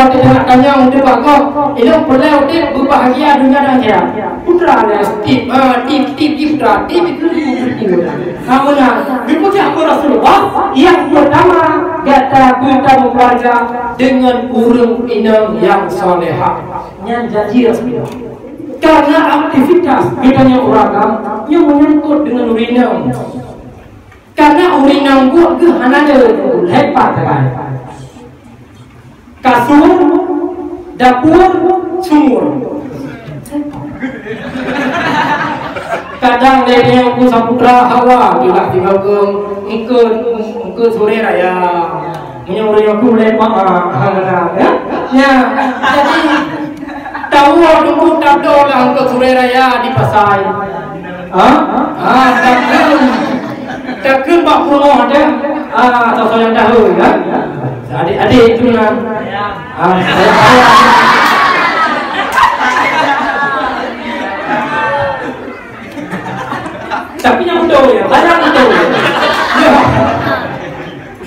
waktu nak tanya untuk bakok, ini boleh untuk berbahagia dunia dan akhirat. Putra lah, tip putra, tip itu kamu nak, berpuji aku Rasulullah yang pertama kata bertamu keluarga dengan urung inam yang solehah, yang janji Rasulullah. Karena aktivitas bedanya uragam yang menyangkut dengan urinam. Karena urinam gua ke hanada lepas kan. Kasur, dapur, sumur. Kadang dia aku saputra Hawa bila tinggal ke sore raya. Menyuruh aku lepak ya. Jadi tahu aku tak ada orang ke sore raya di pasar. Takkan Pak Purno ada, atau yang tahu kan? Adik-adik itu lah. Tapi yang tahu ya, saya tahu. Ya,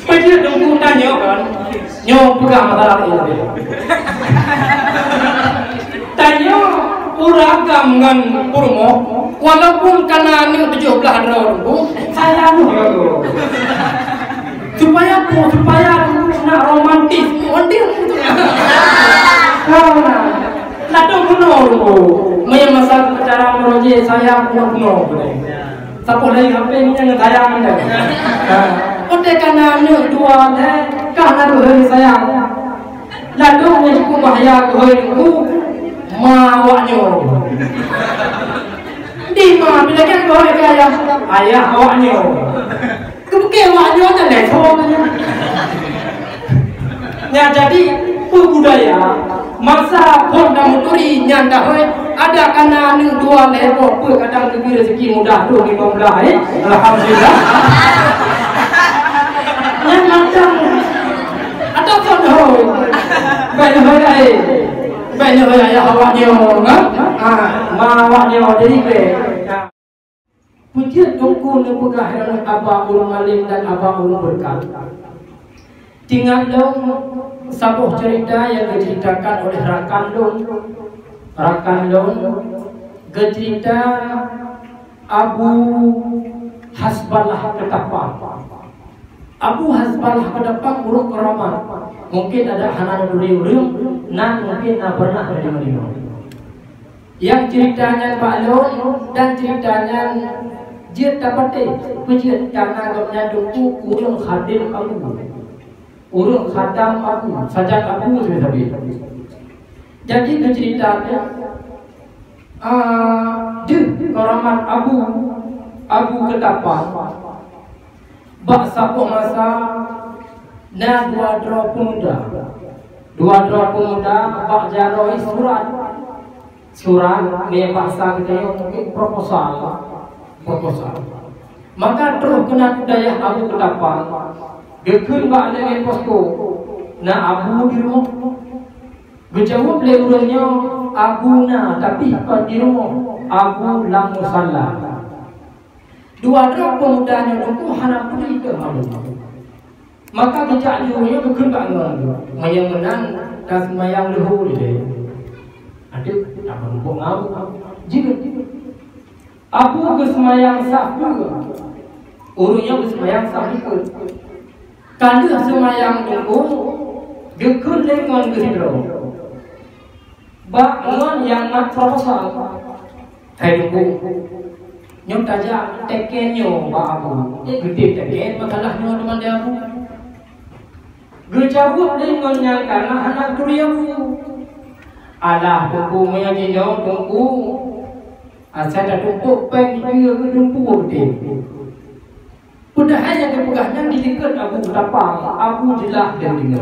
macam dulu tanya kan, nyawa pegang masalah ini. Tanya uragam dengan Purmo, walaupun karena ni 17 tahun saya supaya nak romantis model lato kuno maya masa cara meroje saya kuno siapa lagi HP ni yang sayang anda oleh karena ni dua karena dua sayang lato ni ku bahaya ku mawaknya di mana bila kan kau ayah awaknya kebuke awaknya ada leso ya jadi budaya masa pun dah muturi nyanda ada karena ni dua level kadang lebih rezeki mudah tu 15 alhamdulillah yang macam ada contoh banyak ayah awaknya awaknya jadi ke pujian tungku ni pegahan Abah Ulum Alim dan Abah Ulum Berkat. Tinggal dong sebuah cerita yang diceritakan oleh Rakan Long cerita Abu Hasbalah Ketapang. Abu Hasbalah Ketapang buruk keramat. Mungkin ada hanan uri-uri, nah mungkin pernah menerima. Yang ceritanya Pak Long dan ceritanya dia dapat pujian karena agaknya dulu urung khadim Abu, urung khadam Abu, sajak Abu sebenarnya. Jadi ceritanya dia keramat Abu Ketapang. Bak sapu masa na dua pemuda bak jaroi surat ni bahasa kita mungkin proposal. Maka terus kena budaya Abu Ketapang gekun bak dengan posko na Abu di rumah berjawab le urangnya Abu na tapi di rumah Abu lam musalla. Dua pemudanya itu hana pergi ke malu. Maka kejak dia bukan bangun. Mayang menang dan mayang lehu dia. Adik tak mampu ngau. Jika Abu kesemayang sah juga. Urunya kesemayang sah juga. Kalau semayang tunggu, gekun lengon kehidro. Bangun yang nak proposal. Hai tunggu. Nyom tajak tekenyo ba Abu. Gede teken makalah nyo teman dia Abu. Gejawab dengan yang karena anak turiamu. Alah tunggu maya jinyo tunggu. Asal dah tumpuk peng dia ke tunggu gede. Padahal yang kepegahnya didekat Abu Ketapang, Abu jelas dan dengar.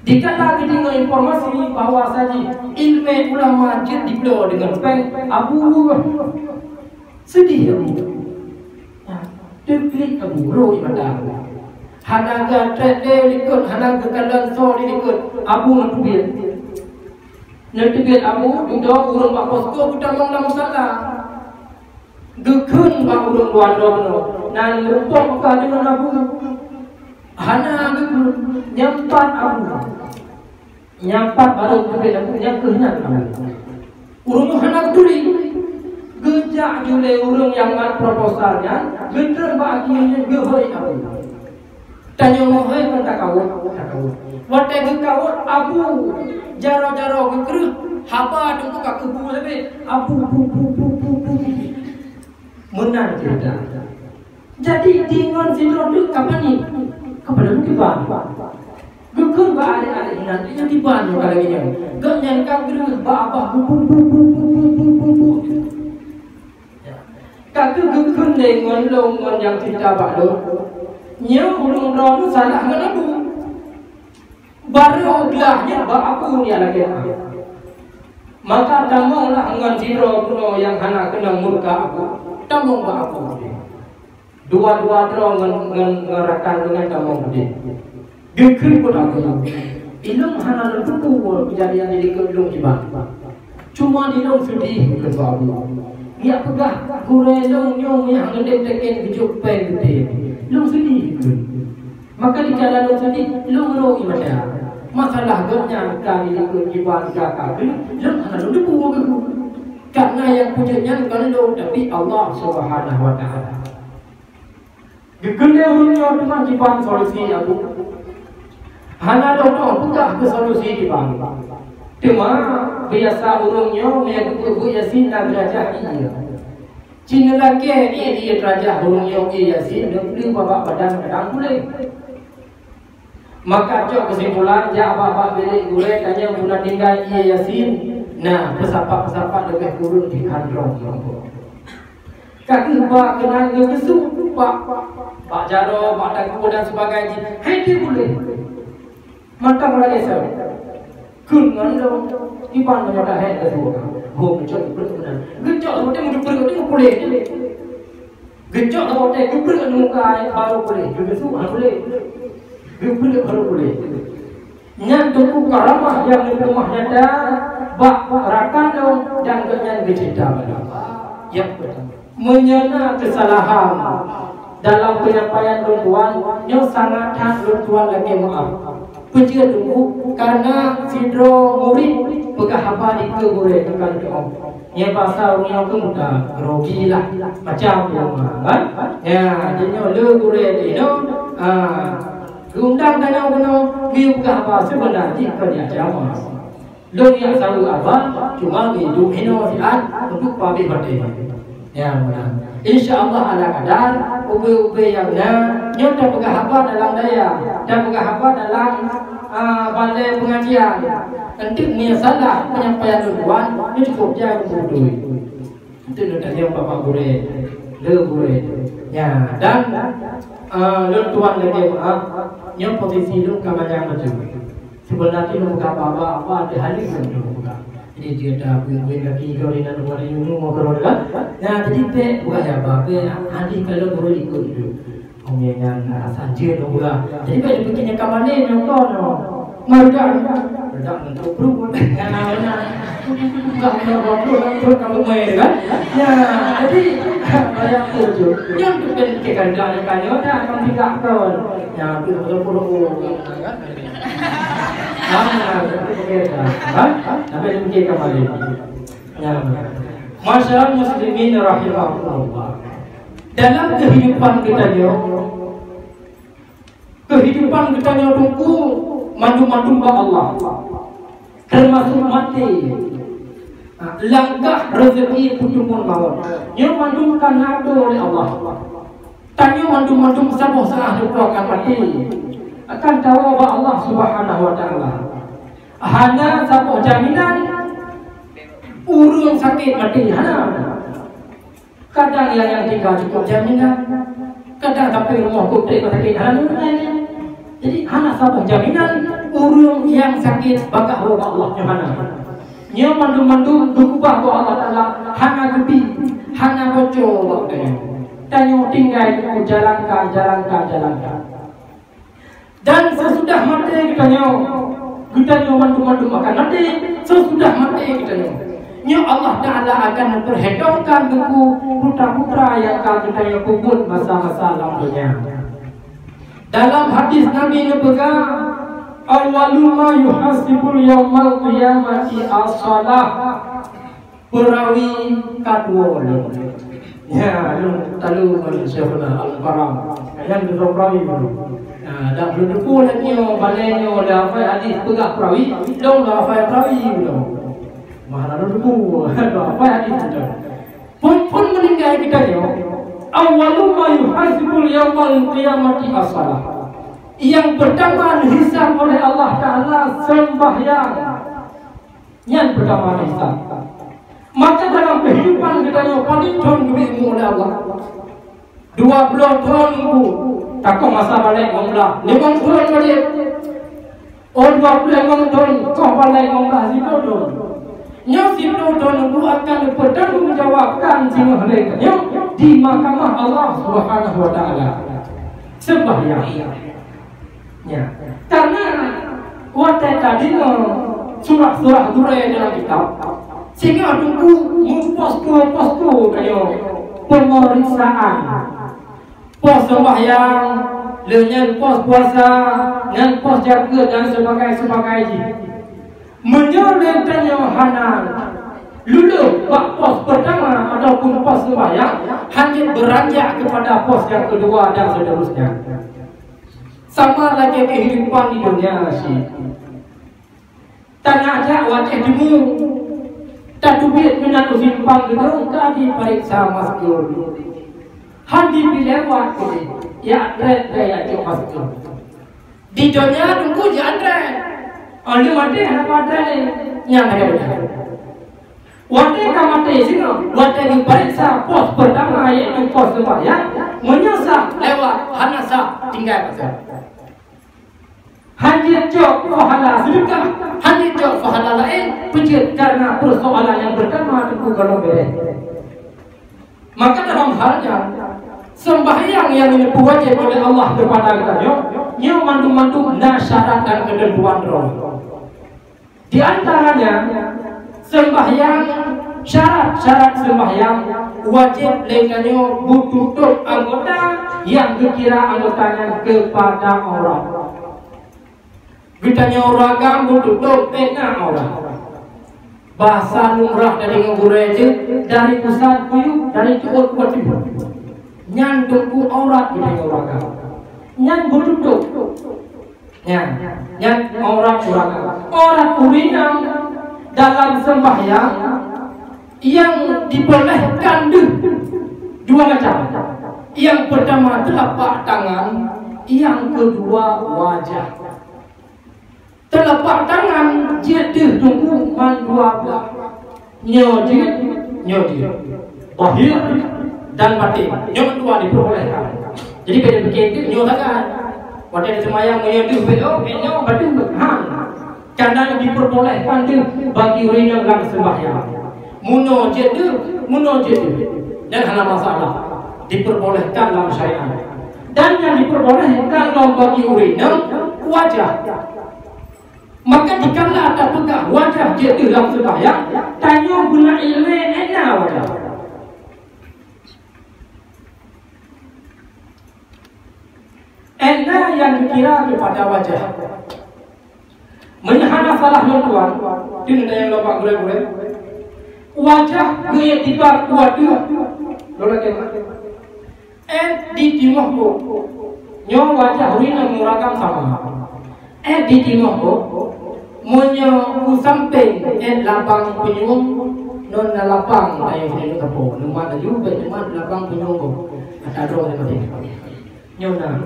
Dikala kita informasi bahawa saja ilmu ulama jid dibela dengan peng Abu sedih Abu. Dibeli Abu roh ibadah. Hanaga trade likut, hanaga kalan so likut Abu mentubir. Mentubir Abu udah urung pak posko kita dalam masalah. Gekun pak urung buandong nan rumpok ka dengan Abu. Hanaga nyampat Abu. Nyampat baru tu dia punya kehendak kamu. Urung hendak tuli. Gejak jule urung yang mat proposalnya, geter baginya gehoi aku. Tanya mohoi kan tak kau. Wate gekau abu jaro-jaro geker haba tunggu ka kubu lebe abu menang cerita. Jadi dengan sidro tu kapan ni? Kapan lu tiba? Geker ba ada nanti tiba lu kalau gini. Ganyan ka geru ba apa Kaki geker dengan longon yang cerita ba lu. Nya ulung ron salah nganabu. Baru gelahnya apa ni lagi. Maka tamonglah ngan siro kuno yang hana kena murka aku. Tamong ba aku. Dua-dua dro ngan ngarakan dengan tamong dia. Gekri pun aku. Ilung hana lentu kejadian di kedung jibang. Cuma di long sedih ke babu. Dia pegah kurelong nyong yang ngedek teken bijuk pen gede. Long sedih ke. Maka di jalan long sedih long ro imada. Masalah genya kali ikut jiban kakak long hana lentu ke. Karena yang punyanya kan lo tapi Allah Subhanahu wa taala. Gegede urungnya dengan jiban solusi aku. Hana lo buka ke solusi jiban. Cuma biasa urungnya mengikut Yasin dan Raja ini. Cina lagi dia Raja urungnya Yasin dan beli bapak badan kadang boleh. Maka cok kesimpulan ja bapak beli boleh tanya guna tinggal Yasin. Nah, pesapa-pesapa lebih kurun di kandrong. Kaki pak kenal ke kesu pak jaro, pak daku dan sebagainya. Hai dia boleh. Mata mulai esok. Kungan lo iban menyota hai kesu. Ho gecok berunan. Gecok hote mudu pergi boleh. Gecok hote gubur muka baru boleh. Kesu boleh. Gubur baru boleh. Nyantuku karamah yang di rumah nyata bak rakan dong dan kenyan bercerita ya menyana kesalahan dalam penyampaian tuan yang sangat tuan lagi maaf pejia tunggu karena sidro murid pegah apa di ke murid tekan ke om ya bahasa orang tu muda grogi lah macam tu kan ya jadi le murid itu undang tanya kuno view ke apa sebenarnya kerja jamaah. Lo yang selalu apa cuma hidup hino siat untuk pabi bade. Ya benar. Insya-Allah ala kadar ube-ube yang nyota pegah apa dalam daya dan pegah apa dalam balai pengajian. Nanti misalnya penyampaian tuan ini cukup jauh berdui. Itu tadi yang Bapak Gure, le Gure. Ya dan lo tuan lagi maaf yang posisi lu kamanya macam sebenarnya lu buka apa ada hal yang lu buka jadi dia dah buat lagi kau ni nak buat ni mau kerja kan nah jadi pe bukan ya apa hadi kalau boleh ikut itu omnya saja lu buka jadi pe bikinnya kamane nyokor no marga untuk perut nah bukan mau kamu main kan ya jadi banyak tujuh yang bukan kekandan kanyo dah akan tidak kau ya betul-betul kan sampai demikian kembali ya masyarakat muslimin rahimahullah dalam kehidupan kita tunggu mandu-mandu Allah termasuk mati langkah rezeki putumun mawon yang mandu karena oleh Allah tanya mandu-mandu sabah saah akan mati akan tahu bahwa Allah Subhanahu wa taala hanya satu jaminan urung sakit mati hana kadang yang tinggal cukup jaminan kadang sampai rumah kutek sakit hana jadi hana satu jaminan urung yang sakit bakal Allah hana nya mandu-mandu dukubah bahwa Allah taala hana gebi hana bocor tanya tinggal jalankan dan sesudah mati kita mandu-mandu makan mati sesudah mati kita Allah Ta'ala akan memperhitungkan buku putra-putra yang akan kita kubur masa-masa lamanya dalam hadis Nabi ini pegang Awwalu ma yuhasibul yaumal qiyamati as-salah. Perawi kadua. Ya, lalu Syekhuna Al-Karam. Yang dua perawi dulu. Dah belum pun lagi baliknya dah hafal hadis pegah perawi, dong dah hafal perawi belum. Mana dulu dah hafal hadis dah. Pun meninggal kita ni. Awwalu ma yuhasibul yaumal qiyamati as-salah. Yang pertama dihisab oleh Allah Ta'ala sembahyang. Yang pertama dihisab. Maka dalam kehidupan kita yang paling tahun ilmu oleh Allah 20 tahun ilmu takut masa balik ngomlah 50 tahun balik 25 tahun kau balik ngomlah 10 tahun yang 10 tahun ilmu akan bertanggungjawabkan semua mereka di mahkamah Allah Subhanahu Wa Ta'ala sembahyang ya. Karena waktu tadi surah-surah durai dalam kitab sehingga tunggu posko kayo pemeriksaan pos sembahyang dengan pos puasa dengan pos jaga dan sebagainya menyertai hanan lulu pos pertama ataupun pos sembahyang hanya beranjak kepada pos yang kedua dan seterusnya. Sama lagi kehidupan di dunia sih. Tanah ada wajah demu tak duit menaruh simpang gedung kadi periksa masker. Hadi bilewat ini, ya red jo masker. Di dunia tunggu jangan. Oleh mati apa ada ni? Yang ada benar. Waktu kamate sini, waktu diperiksa pos pertama iaitu pos sembahyang, menyesal lewat hanasa tinggal pasal. Hanya jawab pahala sedekah, hanya jawab pahala lain pejit karena persoalan yang pertama itu kalau beres. Maka dalam halnya sembahyang yang ini wajib oleh Allah kepada kita, nyo mandu-mandu syarat dan ketentuan roh. Di antaranya sembahyang syarat sembahyang wajib lekanyo butuh anggota yang dikira anggotanya kepada orang. Kita orang kamu tutup pena orang. Bahasa lumrah dari ngureje dari pusat kuyu dari cukup kuat itu. Nyan tunggu aurat kita orang kamu. Nyan tutup. Nyan aurat orang kamu. Aurat urinam dalam sembahyang yang dibolehkan dua macam. Yang pertama telapak tangan, yang kedua wajah. Telapak tangan dia tunggu man dua belah nyojit bahir dan batin nyom dua diperbolehkan. Jadi pada begitu nyotakan pada semayang menyodih belo nyom batin karena diperbolehkan bagi orang yang sembahyang munojit dan hal masalah diperbolehkan dalam syariat dan yang diperbolehkan bagi orang wajah. Maka dikala ada pegang wajah dia dalam sembahyang, tanya guna ilmu ena wajah. Ena yang dikira kepada wajah. Menyahana salah tuan, ini yang lobak gure-gure. Wajah gaya tiba kuadu, lola kena. Di timur ko, nyo wajah ini muragam sama. Di timur ko. Monyo usamping lapang penyung non lapang ayo ni kapo numad ayu be numad lapang penyung ko atado ni mati nyona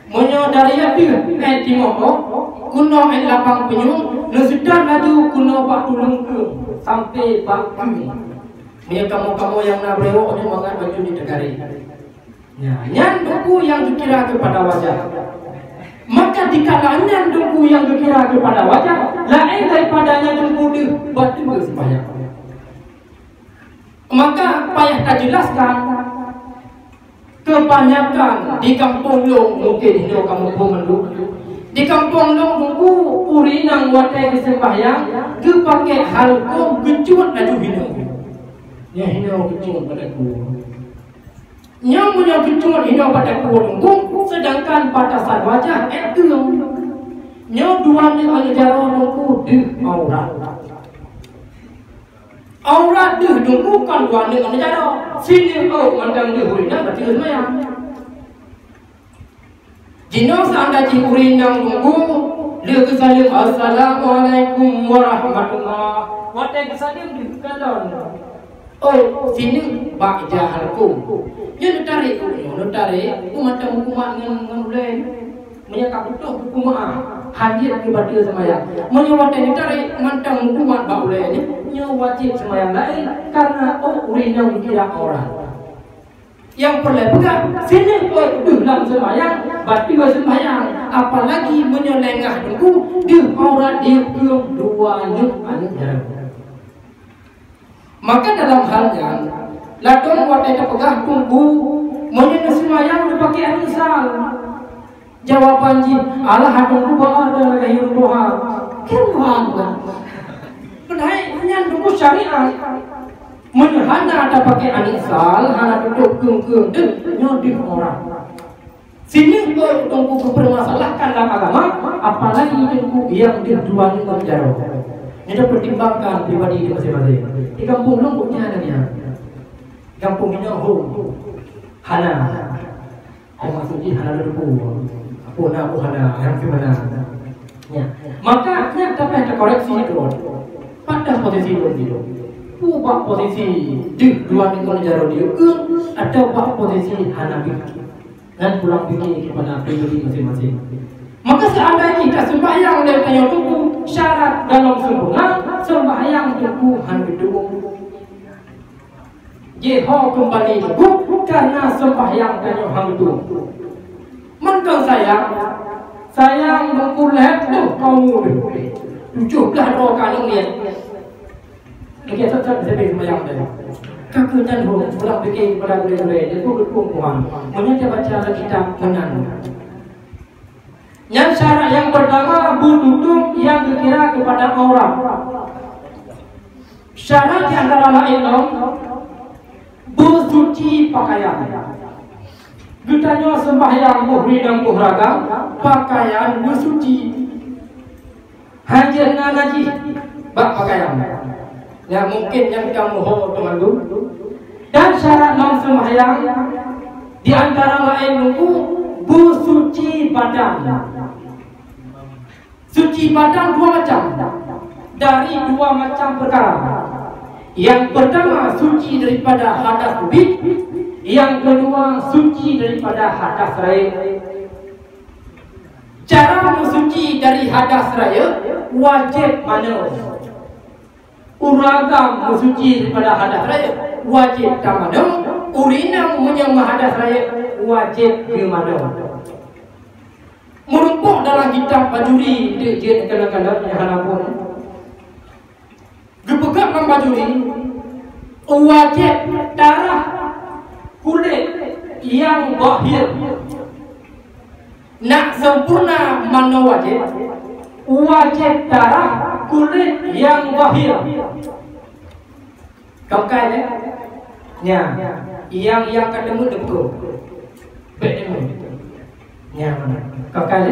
monyo dari ati timo ko kuno lapang penyung no sudah laju kuno pak tulung ke sampai pak ni kamu yang nak brewo ni mangan baju di negari nyan buku yang dikira kepada wajah. Maka di kalangan tunggu yang dikira kepada wajah lain daripadanya tunggu di batu sembahyang. Maka payah tak jelaskan kebanyakan di kampung long mungkin ini kamu pun mendu di kampung long tunggu urinang watai sembahyang kepakai halkom gecut laju hino ya hino gecut pada ku yang punya kecuali hina pada kurung sedangkan batasan wajah itu Nyo dua ni ajaran nungku di aurat. Aurat di nungku kan dua ni ajaran. Sini kau mandang di hurina berarti semayang. Jino seanda di hurina nungku dia kesalim assalamualaikum warahmatullah. Watai kesalim di kalon. Oh sini bak jahalku. Dia nutari umatang hukuman dengan lain. Menyakap betul hukuman. Hadir akibat dia semayang. Menyewat yang ditarik mantang hukuman baulai ini, nyo wajib semayang lain karena urina dikira orang. Yang perlu pegang sini dalam semayang, berarti semayang. Apalagi menyolengah dulu di aurat dia belum dua nyuk anjar. Maka dalam halnya, ladon wadah pegang tunggu, menyoleng semayang dipakai anisal. Jawaban ji, Allah hadung doa ada lahir doa. Kenapa? Kenai hanya dulu syariat. Menhana ada pakai anisal, hana duduk keng nyodif orang. Sini kau tunggu bermasalahkan dalam agama, apalagi tunggu yang dijual di penjara. Ini pertimbangkan pribadi di masing-masing. Di kampung lomboknya ada dia. Kampung ini hana. Maksudnya hana duduk. Puna hana yang gimana? Ya. Maka kita dapat koreksi itu. Pada posisi itu. Ubah posisi di dua minggu jaro dia atau ubah posisi hana pikir dan pulang pikir kepada pribadi masing-masing. Maka seandainya kita sembahyang dan tanya tuku syarat dalam sempurna sembahyang tuku hanya dulu. Jeho kembali tuku karena sembahyang tanya hanya dulu. Mentang saya mengkulet tu kamu 17 roh kalung ni. Kita tetap bisa sembahyang dah. Kakak dan roh pulang fikir pada boleh dia tu berkumpulan. Menyata baca kitab menang. Yang syarat yang pertama butuh yang dikira kepada orang. Syarat yang antara lain bersuci pakaian. Gutanya sembahyang muhri dan muhraga pakaian bersuci. Hajar ngaji bak pakaian. Ya mungkin yang kamu ho teman tu. Dan syarat non sembahyang di antara lain nunggu bersuci badan. Suci badan dua macam. Dari dua macam perkara. Yang pertama suci daripada hadas kubik. Yang kedua suci daripada hadas raya. Cara mensuci dari hadas raya wajib mana? Uragam mensuci daripada hadas raya wajib tak mana? Urina menyembah hadas raya wajib ke mana? Merumpuk dalam kitab Bajuri dia kadang-kadang yang hanapun. Gepegang dalam Bajuri wajib darah kulit yang bahir. Nak sempurna mana wajib? Wajib darah kulit yang bahir. Kau kaya? Ya. Yang ketemu debu. Betemu. Ya. Kau kaya?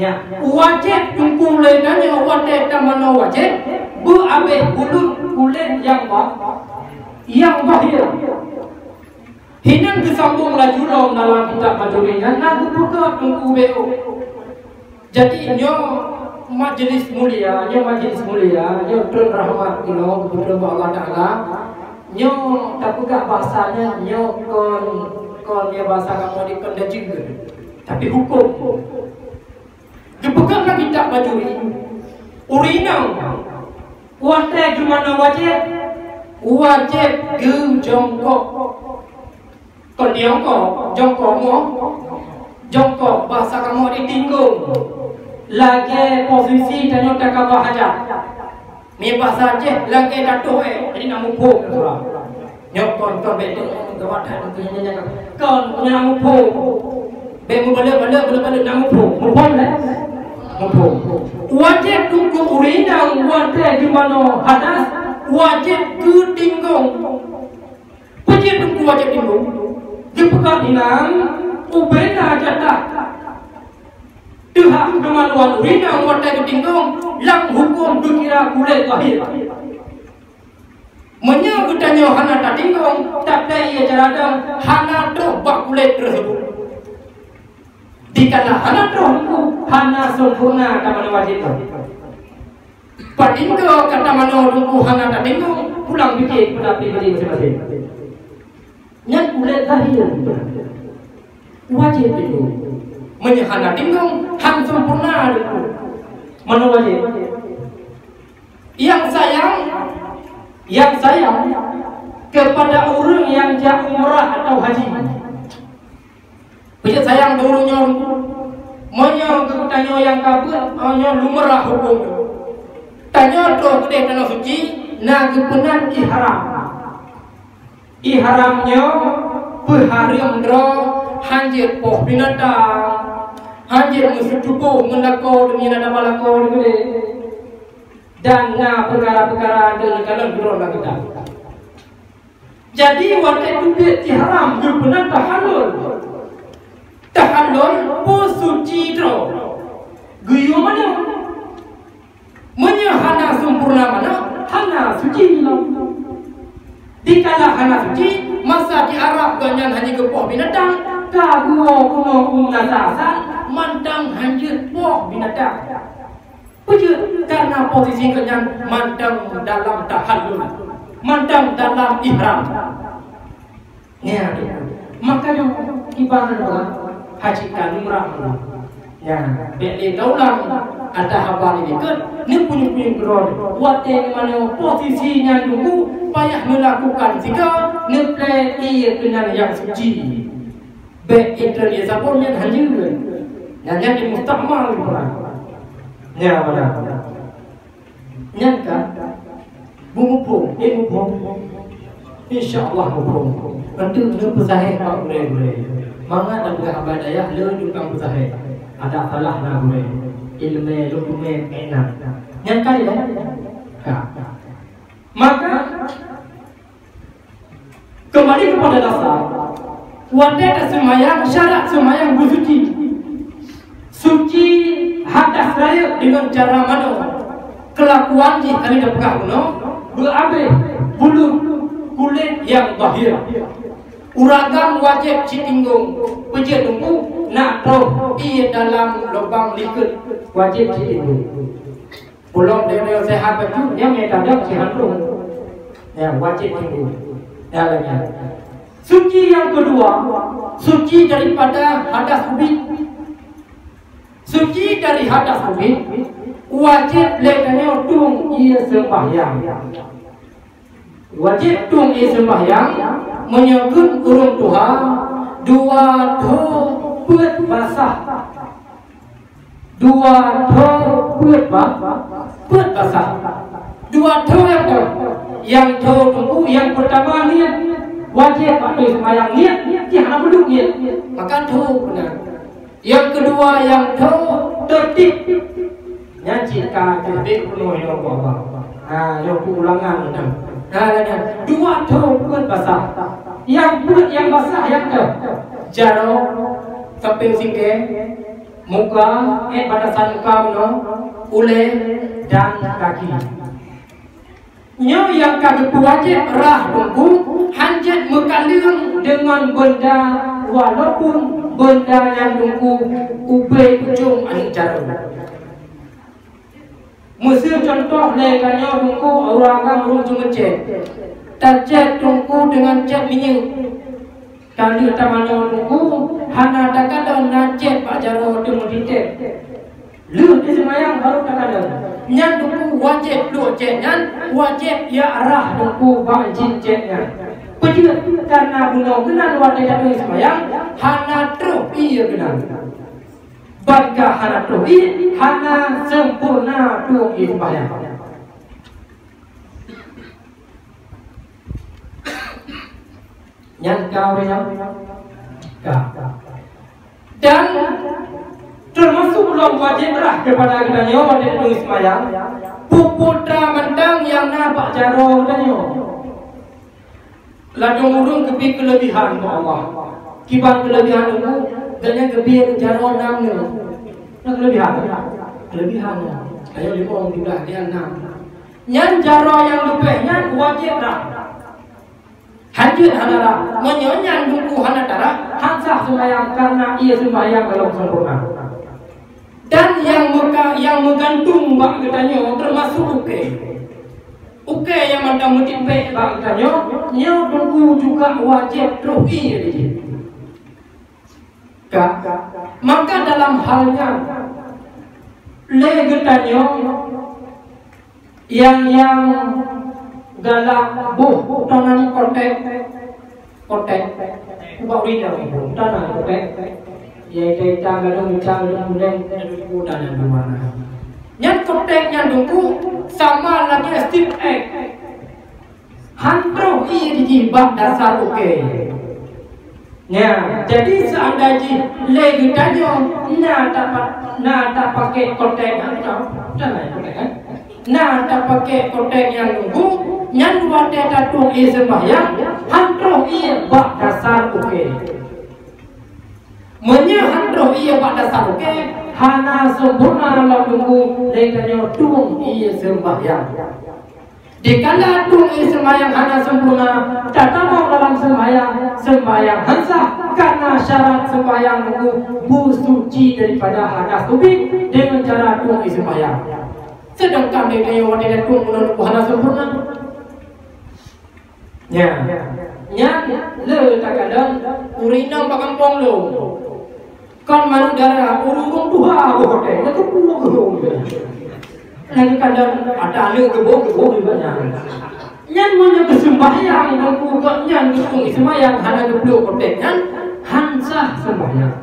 Ya. Wajib tunggu lengannya wajib dan mana wajib? Berhabis kulit yang bahir. Hinan disambung lagi dalam kitab Majurinya nak buka tunggu beo. Jadi nyo majlis mulia, nyo turun rahmat nyo kepada Allah Taala. Nyo tak buka bahasanya nyo kon dia bahasa kamu di kendajing. Tapi hukum. Dibuka lagi kitab Majuri. Urina. Wajib gimana wajib? Wajib jongkok. Kalau jongkok bahasa kamu ditinggung lagi posisi dan tak kata hajat ni bahasa je lagi datuh jadi nak mupuk nyokon kon betul gawat kon nak mupuk be balik nak mupuk wajib tunggu urina wajib di mana hadas wajib ke tinggung wajib tunggu wajib tinggung di pekan inang ubena jatah Tuhan kemaluan urina watai ketinggung lang hukum dukira kulit lahir. Menya gudanya hana tak tinggung tapi ia jaradang hana terus bak kulit tersebut. Dikala hana terus hana sempurna kata wajib. Padinggo kata mana lumpuh hana tak tinggung pulang bikin pendapat masing-masing. Yang kulit lahir wajib itu. Menyahana tinggung han sempurna itu. Mana wajib? Yang sayang kepada orang yang jak umrah atau haji. Bila sayang dulunya monya ketanya yang kabut, monya lumrah hukum. Tanya tu gede tanah suci, nak kepenan ihram. Ihramnya berharim dro hanjir poh binatang, hanjir musuh tubuh mendakau demi nada balakau gede. Dan perkara-perkara dengan kalan berolah kita. Jadi waktu itu dia ihram benar tahallul. Tahallul po suci tro. Guyu mana? Menya hana sempurna mana? Hana suci. Dikala hana suci, masa di Arab ganyan hanya kepoh binatang, kaguo umnasasan mantang hanjir poh binatang. Wujud karena posisi kenyan mandang dalam tahallul, mandang dalam ihram. Ya, makanya ibarat haji umrah. Ya, beli daulang ada habari ikut, ni punya gerod. Wate mana posisinya dulu payah melakukan jika ni play ia kenyan yang suci. Baik internet sabun yang hanjir, yang di mustakmal orang. Ya benar. Nyangka bumupung, insya-Allah bumupung. Nanti lu pesahih kau boleh. Mangat dan bukan abadayah lu juga pesahih. Ada salah nak boleh. Ilmu dokumen enak. Nyangka ya. Maka kembali kepada dasar. Wanita semayang syarat semayang bersuci. Suci hadas raya dengan cara mana? Kelakuan ni kami dah pegang no, berhabis bulu kulit yang bahir. Uragam wajib citinggung, pejat tunggu nak tahu ia dalam lubang likur wajib citinggung. Pulang dari sehat baju yang medang sihat tu, yang wajib citinggung. Dalamnya. Suci yang kedua, suci daripada hadas ubin. Suci dari hadas ubin wajib lekanya tung ia sembahyang. Wajib tung ia sembahyang menyebut urung Tuhan dua do buat basah. Dua do buat basah. Dua do yang do tunggu yang pertama niat wajib pada sembahyang niat jangan belum niat maka do benar. Yang kedua yang tertib jika tertib penuh yang Allah. Yang ulangan dua bukan basah. Yang buat yang basah yang jaro sampai singke muka batasan muka ule dan kaki. Yang kaki wajib rah tunggu hanjat mekaliang dengan benda walaupun benda yang tunggu ubay ujung ancara. Mesir contoh lekanya tunggu orang ujung ngecek. Tercek tunggu dengan cek minyak. Kali utamanya tunggu hana takada nacek pak jaro dengan dicek. Lu di semayang baru takada. Nyan tunggu wajib lu cek nyan wajib ya arah tunggu banjin ceknya. Pejut karena bunuh kenal wajib jatuh semayang hana terus iya kenal. Bangga hana terus iya hana sempurna terus iya semayang. Yang kau yang dan termasuk belum wajib rah kepada kita wajib terus semayang. Puputra mentang yang nampak jaro katanya. Ladung urung kebi kelebihan Allah. Kiban kelebihan itu, dan yang kebi jaro namnya. Nak kelebihan. Ayo 5 orang juga dia 6. Nyan jaro yang lebih nyan wajib dah. Hancur hanara, menyonya dungku hanatara, hansah sembahyang karena ia sembahyang dalam sempurna. Dan yang menggantung bak katanya termasuk uke yang ada mutipe bak katanya, nya dungku juga wajib ruhi dia. Maka dalam halnya le katanya yang galak buh tangan kotek ubah rida tangan kotek ya kita galung mulai tangan di mana yang koteknya dungku sama lagi step egg hantro di bab dasar oke ya jadi seandainya lagi tanya nak pakai kotek tangan kotek nah tak pakai kotek yang nunggu nyan wate tatung sembahyang hantro iya bak dasar oke menya hantro iya bak dasar oke hana sempurna lalu nunggu lekanya tung iya sembahyang dikala tung iya sembahyang hana sempurna tatama dalam sembahyang hansa karena syarat sembahyang nunggu bersuci daripada hadas tubik dengan cara tung iya sembahyang. Sedangkan dia wanita tung menurut Tuhan sempurna. Ya, le tak ada urina pakampong lo. Kan manu darah urung dua bote, itu pulau gerung. Lagi kadang ada le gebok banyak. Nyan punya kesembahyang dan pokoknya itu sembahyang hanya gebok bote nyan hansa sembahyang.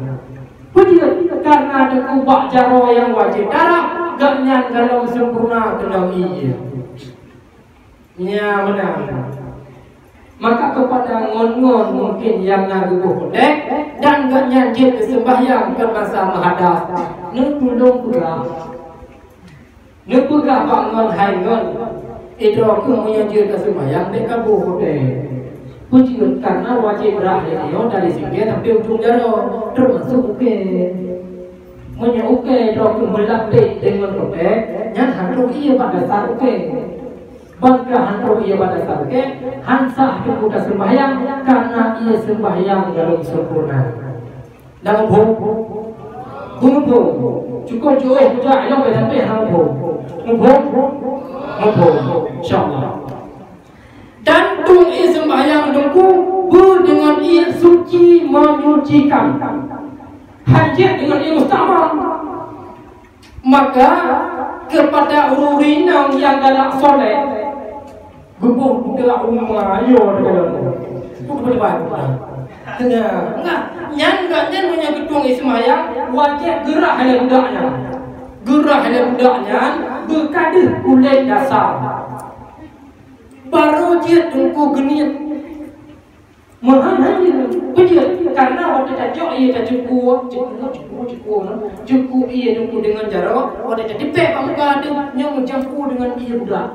Begitu karena ada kubak jaro yang wajib darah. Gaknya kalau sempurna kena iya. Ya benar. Maka kepada ngon-ngon mungkin yang nak godek dan gaknya dia sembahyang ke masa mahadas. Nu tolong pegah. Nu pegah bangun hai ngon. Itu aku punya dia sembahyang mereka godek. Puji karena wajib rahnya dari sini tapi ujung jaro termasuk punya uke dokter melapik dengan kotek yang hantu iya pada dasar uke bangga hantu iya pada dasar uke hansa kita sembahyang karena ia sembahyang dalam sempurna dalam bung cukup jauh juga yang sampai hang bung insyaallah dan tung ia sembahyang dengku dengan ia suci menyucikan hajat dengan ia mustamar maka kepada urinam yang galak soleh gubuh gelak rumah ayo itu kepada enggak nyan punya gedung ismayang wajib gerah hanya budaknya berkadir kulit dasar baru dia tunggu genit Mahanya betul karena waktu tajuk ia tak cukup ia nunggu dengan jarak waktu tak dipek muka dia yang mencampur dengan ia budak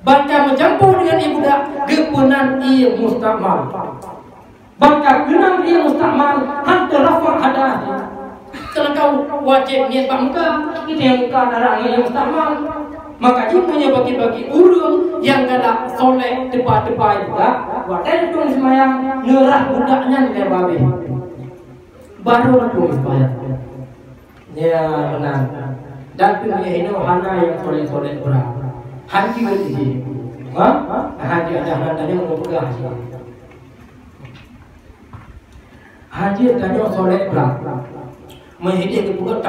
bangka mencampur dengan ia budak kepunan ia mustakmal bangka kenang ia mustakmal hantar rafa ada kalau kau wajib niat muka ini yang muka darah ia mustakmal maka punya bagi-bagi urung yang galak soleh tepat-tepat juga wadah itu sembahyang ngerah budaknya di babi baru itu sembahyang ya benar dan punya ini hana yang soleh-soleh berat haji begini haji ada hananya mau pegang haji tanya soleh berat menghidup bukan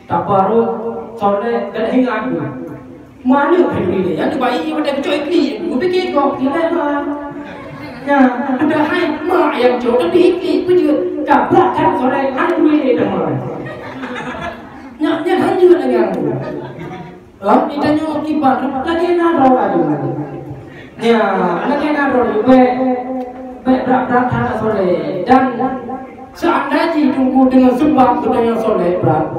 taparut soleh dan hingga aku mana beli yang bayi pada kecoik ni aku fikir kau tidak mah ya ada hai mak yang jauh tapi ikli pun tak kan soleh hai duit dah mah nyaknya hancur dengan aku ditanya kibar lagi nado lagi ya lagi nado be berat tanah soleh dan seandainya tunggu dengan sebab budaya soleh berat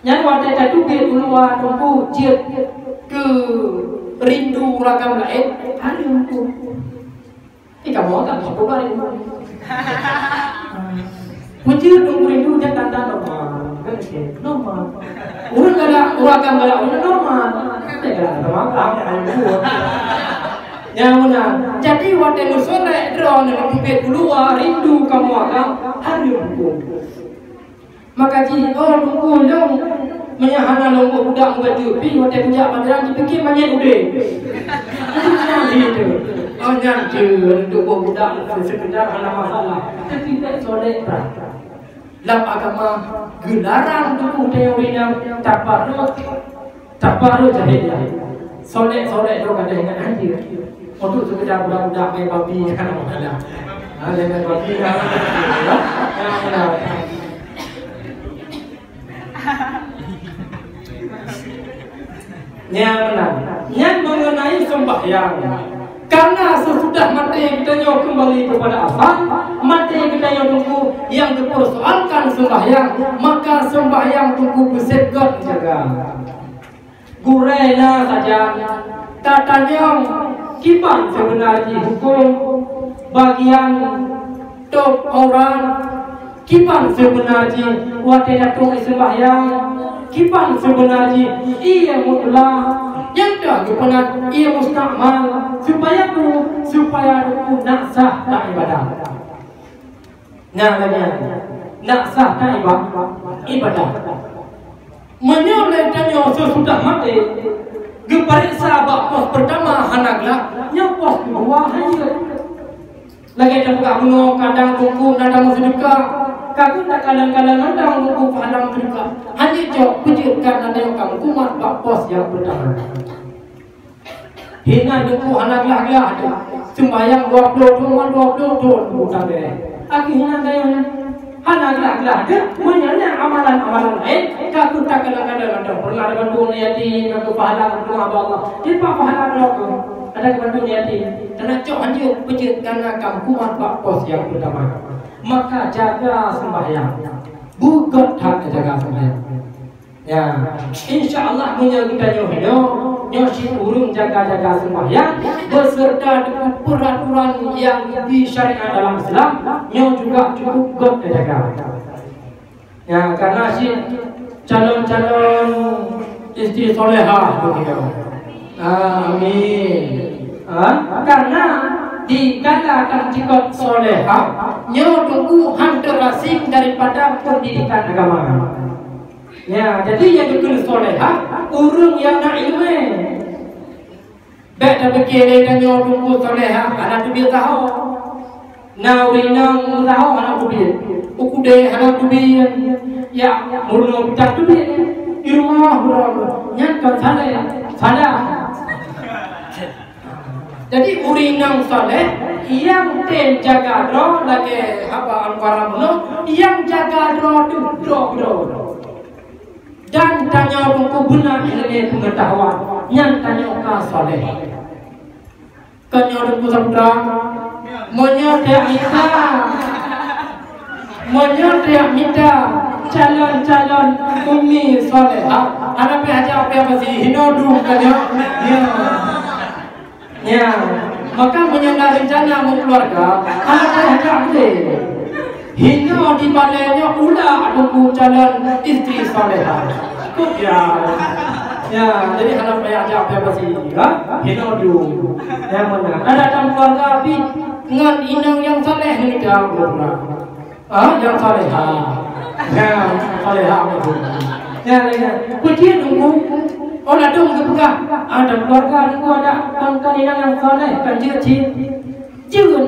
yang wadah tadi keluar tunggu jiat ke rindu ragam lain hari untuk kamu tak cukup hari Puji tunggu itu dia tanda normal. Normal. Urang gala normal. Tidak normal. Yang mana? Jadi waktu itu sore drone lebih keluar rindu kamu akan hari hukum. Maka ji tunggu dong menyahana longgo budak baju pi waktu budak panjang dipikir banyak udah. Gitu. Nyanyi untuk budak sekedar hanya masalah. Tapi tidak sore berapa. Dalam agama gelaran tunggu teorinya taparut jahiliyah. Sore itu ada yang hadir. Untuk sekedar budak-budak main babi kan ada. Main babi kan. Yang mengenai sembahyang. Karena sesudah mati kita kembali kepada asal, mati kita tunggu yang dipersoalkan sembahyang, maka sembahyang tunggu bersegot jaga. Gurena saja, tatanya kipan sebenarnya hukum bagian top orang kipan sebenarnya waktu datang sembahyang kipan sebenarnya ia mutlak yang dah kepada ia mustakmal supaya aku nak sah tak ibadah. Nah lagi nak sah tak ibadah. Menyoleh tanya sesudah mati geperiksa pos pertama hanaglah yang pos kedua hanya lagi ada buka bunuh kadang tunggu nadang sedekah kaku tak kadang-kadang nadang tunggu padang sedekah hanya jauh pujirkan ada yang kamu kumat pos yang pertama hina tunggu hanaglah ada sembahyang 20 bukan deh akhirnya ada yang hanaglah ada menyanya amalan-amalan lain kaku tak kadang-kadang ada pernah ada bantu niati kaku pahala berdoa Allah dia pahala berdoa ada kebantu niati karena cok hanya pejit karena kamu kuat pos yang pertama maka jaga sembahyang bukan hak jaga sembahyang ya insyaallah menyang kita nyosi urung jaga sembahyang beserta dengan peraturan yang disyariat dalam Islam yang juga cukup god jaga ya karena si calon istri solehah begitu. Amin. Karena dikatakan jika solehah nyo tunggu hampir asing daripada pendidikan agama. Ya, jadi yang dikul solehah urung yang nak ilmu. Baik dah berkira dan nyo tunggu solehah anak tu biar tahu. Nawinang tahu anak tu biar. Ukude anak tu biar. Ya, mulu bitar tu biar. Di rumah berapa? Nyangka salah. Jadi urinang soleh yang jaga roh lagi apa angkara muno yang jaga roh dan tanya buku benar ilmu pengetahuan yang tanya ka soleh kanya buku sabda monyote minta calon umi soleh anak aja apa masih hinodu kanya ya maka menyangka rencana keluarga anak ajak deh hingga di baliknya ulah tunggu calon istri salehah ya jadi anak ajak apa sih hingga dulu yang mana ada dalam keluarga tapi dengan inang yang saleh ini dah yang salehah ya salehah ya puji tunggu orang dong kebuka ada keluarga itu ada kawan-kawan yang soleh kan jangan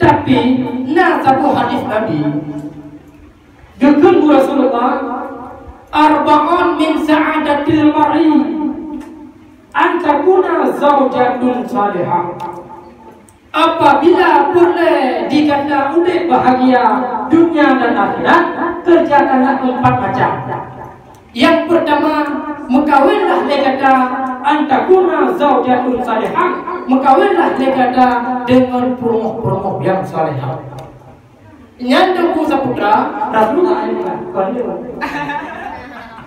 tapi nasabu hadis Nabi dukun Rasulullah arba'un min sa'adatil mar'i an takuna zaujatun salihah apabila boleh dikata udah bahagia dunia dan akhirat kerjakanlah 4 macam. Yang pertama, mengkawinlah legata antakuna zaujatun salihah, mengkawinlah legata dengan perumoh yang salihah. Nyandung saputra Rasulullah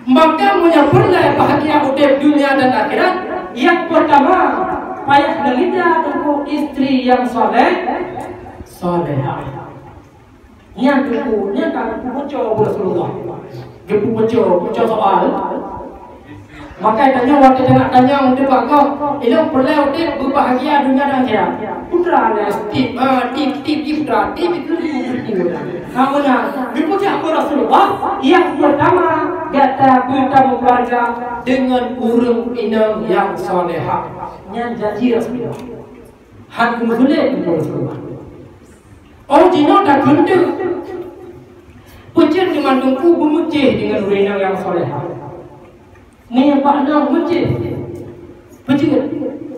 maka menyempurna bahagia udep dunia dan akhirat. Yang pertama, payah dalida untuk istri yang salehah. Niat tu, niat kalau bocor Rasulullah. Dia bocor soal. Maka tanya waktu tanya untuk kau, elok perlu dia berbahagia dunia dan akhirat. Putra lah, tip putra, tip itu dia. Namanya, dipuja Rasulullah yang pertama kata bertamu keluarga dengan urung inang yang solehah. Yang janji Rasulullah. Han kumulai Rasulullah. Oh Dino tak gendut. Pujian dengan tungku bermucih dengan urinang yang solehah. Menyebabkan mucih. Pujian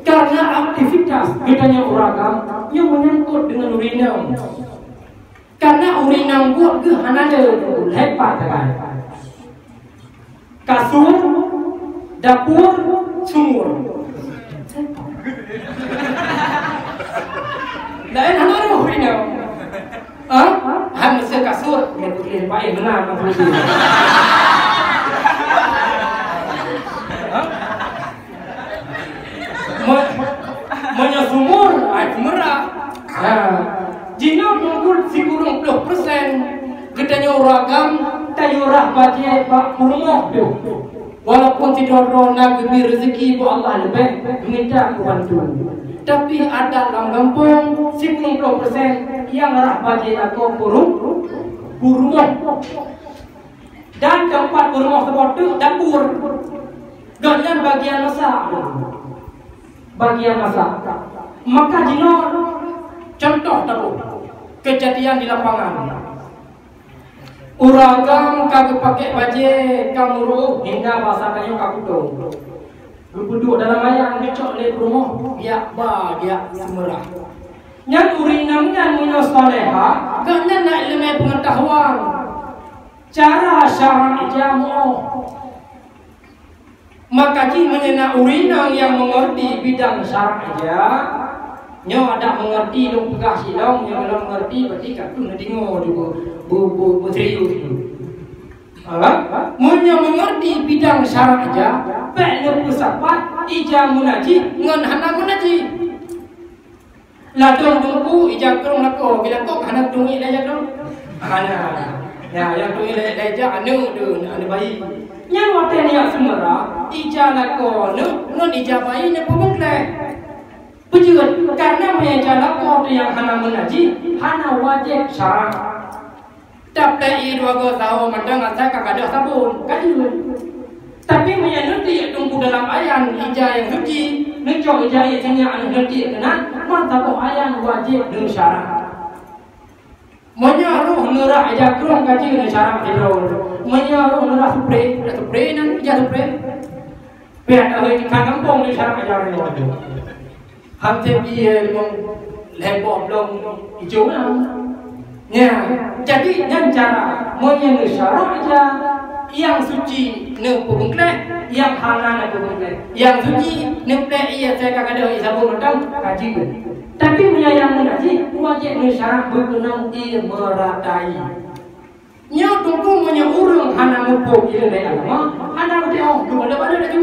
karena aktivitas bedanya orang yang menyangkut dengan urinang. Karena urinang buat ke hanada hebat kan. Kasur, dapur, sumur. Lain hanada urinang. Han mesti kasur yang boleh baik benar kan boleh. Monya sumur, merah. Jino nunggu 90% gedanya ragam tayurah baje pak kurung tu. Walaupun tidak rona gemi rezeki bu Allah lebih minta bantu. Tapi ada dalam kampung 90% yang arah baje atau kurung. Dan tempat kurung sebab tu dapur. Dengan bagian masak. Maka jino contoh dapur kejadian di lapangan. Uragam kagak pakai baje kamuru hingga bahasa kayu kakuto. Duduk dalam ayam ngecok le rumah dia semerah. Yang urinamnya minus soleha, kerana nak ilmu pengetahuan cara syar'i jamu. Maka jika menyenang urinang yang mengerti bidang syar'i aja, nyo ada mengerti dong pegah silong, yang belum mengerti berarti kat tu nak tengok juga bu serius tu. Munyo mengerti bidang syar'i aja, perlu pusat ija munaji ngan hana munaji. Ladong tunggu ija kerong lako bila kok hana tungi leja dong. Hana. Ya yang tungi leja anu tu anu bayi. Yang waktu ni semua ija lako nun ija bayi ni pemukle. Pujian karena ija lako tu yang hana munaji hana wajib syara. Tapi dua go tahu mandang asal kagak ada sabun kajian. Tapi menyanyi tunggu dalam ayan ija yang suci, ngecok ija yang anu ngerti kena, mantap ayan wajib dengan syarat. Menyaruh nerah ija kerong kaji dengan syarat hidro. Menyaruh nerah spray nan ija spray. Biar tahu di kampung ni syarat ija ni. Hantar dia lembok belum hijau lah. Ya, jadi dengan cara menyanyi syarat ija yang suci ne pungkle, yang hana ne pungkle, yang suci ne ple ia saya kagak ada sabun datang kaji. Tapi menyayang menaji wajib ne syarat berkenaan ia meratai. Nya tunggu punya urang hana mupo ile ne agama, hana dia oh tu ada tu.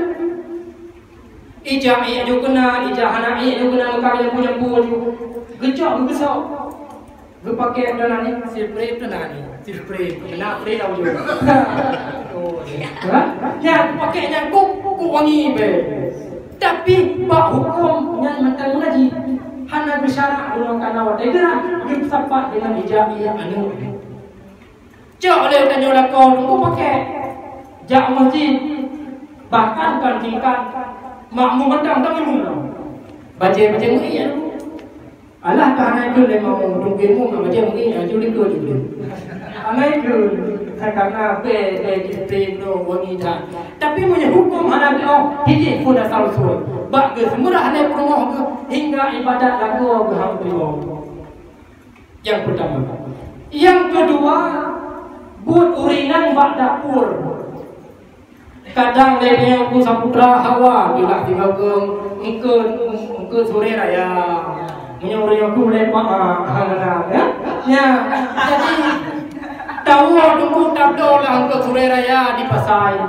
Ija ia juga kena, ija hana ia juga kena maka yang punya buju. Gejok besar. Gue pakai dana ni, spray tu nani, spray, kena spray dah ujung. Ya, pakai yang kuk wangi be. Tapi bak hukum yang mentang mengaji, hana bersyarat dengan kana wadah gerak, kita sapat dengan hijabi anu. Cak oleh tanya lakon, kau pakai jak masjid, bahkan kan tingkat makmum mentang tak minum. Baca mui anu. Allah kerana itu memang tunggumu macam ni aja dulu dulu. Amai itu karena pe wanita. Tapi punya hukum ada oh hiji pun dah salsul. Bak ke semua ada rumah hingga ibadat lagu berhamdulillah. Yang pertama. Yang kedua, buat urinan bak dapur. Kadang dia pun saputra Hawa bila tinggal ke sore raya. Menyuruh aku boleh mana ya jadi tahu tunggu tabdo lah untuk sore raya di pasai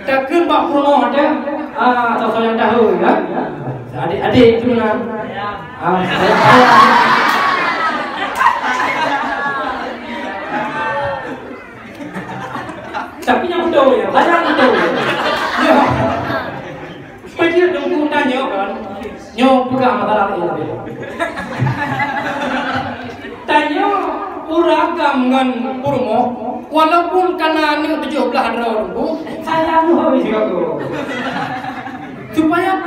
takkan bak rumah ada tahu yang tahu ya adik-adik itu lah Tapi yang betul ya, sayang betul. Ya. Macam dongku tanya kan, nyo pegang masalah ini. Tanya uragam dengan purmo, walaupun karena ni 17 dongku, sayang habis aku. Supaya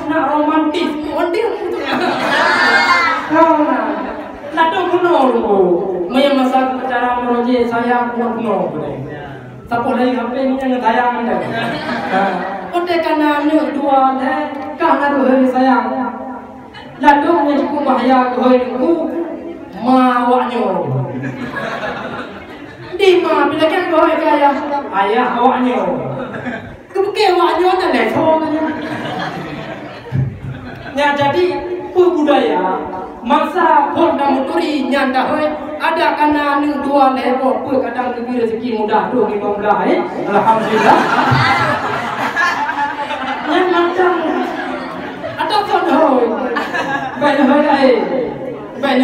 nak romantis, ondil gitu. Lalu kuno dulu, maya masa cara meroje sayang kuno. Siapa lagi HP ni yang sayang anda? Oleh karena ni dua deh, karena tu hari sayang. Lalu ni cukup bahaya hari tu, mawaknya. Di mana bila kan kau kaya, ayah awaknya. Kemudian awaknya tak lesong. Ya jadi budaya masa pun dah muturi nyanda hoi ada kana ni dua level pun kadang lebih rezeki mudah tu 15 alhamdulillah. Yang macam ada pun hoi banyak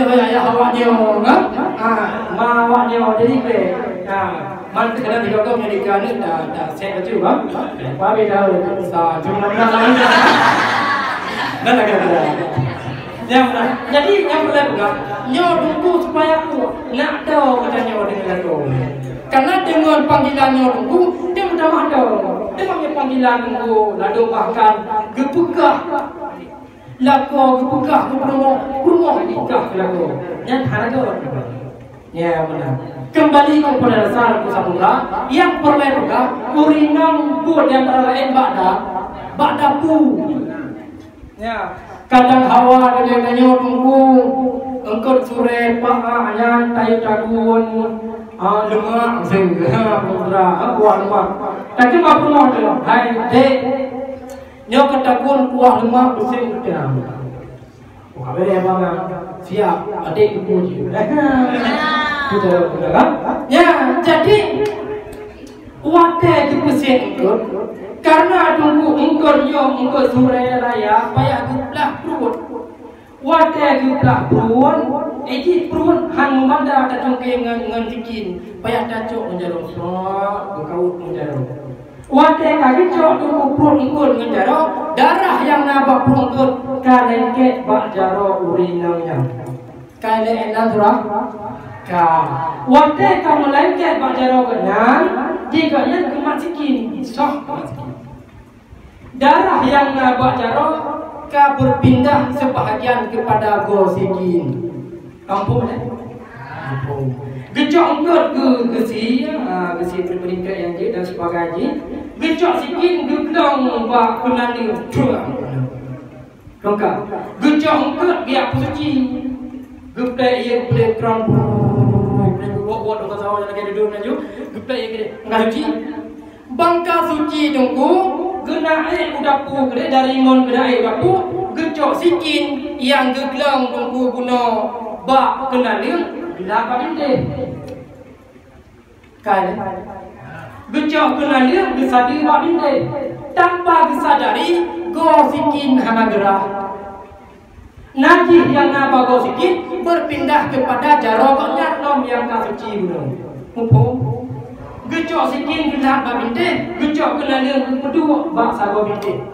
hoi ayah awaknya ma awaknya jadi ke man kadang dikau jadi kan dah set baju bang apa beda sa cuma nak dan yang jadi yang berlaku nyo dungku supaya aku nak tahu macam nyo dengan lagu. Karena dengan panggilan nyo dungku dia mudah ada. Dia panggil panggilan dungku lalu bahkan gepegah lagu gepegah rumah nikah lagu. Yang harga ya benar. Kembali kepada dasar Samudra yang perlengkap urinam buat yang antara lain bada pu. Ya, kadang hawa ada tanya tunggu engkau sore paknya tayu tagun lemak sehingga Samudra kuah lemak. Tapi apa mau tu? Hai dek, nyo ketagun kuah lemak pusing dia. Wah, beri abang siap adik puji. Betul kan? Ya, jadi wadah itu pusing engkau. Karena tunggu engkau engkau sore raya payah guplah perut. Wadah guplah perut, ejit perut han manda datang ke ngan bikin payah dacok menjaro berkaut menjaro. Wadah kaki cok tunggu perut engkau menjaro darah yang nabak perut engkau kalengket bak jaro urinamnya. Kale enak surah. Wadah kamu lengket bak jaro kenan jika yang kemasikin soh darah yang nabak jarok ka berpindah sebahagian kepada gosikin. Kampung ni. Gecok engkau ke gesi berperingkat yang je dan sebagainya. Gecok sikin geglong bak penani. Lengkap. Gecok engkau biar suci. Geplek ia geplek kram. Buat orang sawah lagi ada dua naju. Geplek ia gede. Enggak suci. Bangka suci tunggu. Gena air udapu gede dari ngon gede air udapu gecok sikin yang geglong tunggu guna bak kenalin dilapa dinding kaya gecok kenalin gesadi bak dinding tanpa disadari go sikin hana gerah najis yang napa go sikin berpindah kepada jaroknya nom yang kasuci guna mumpung gecok sikin gelap babinte, gecok kenalin kedua baksa babinte.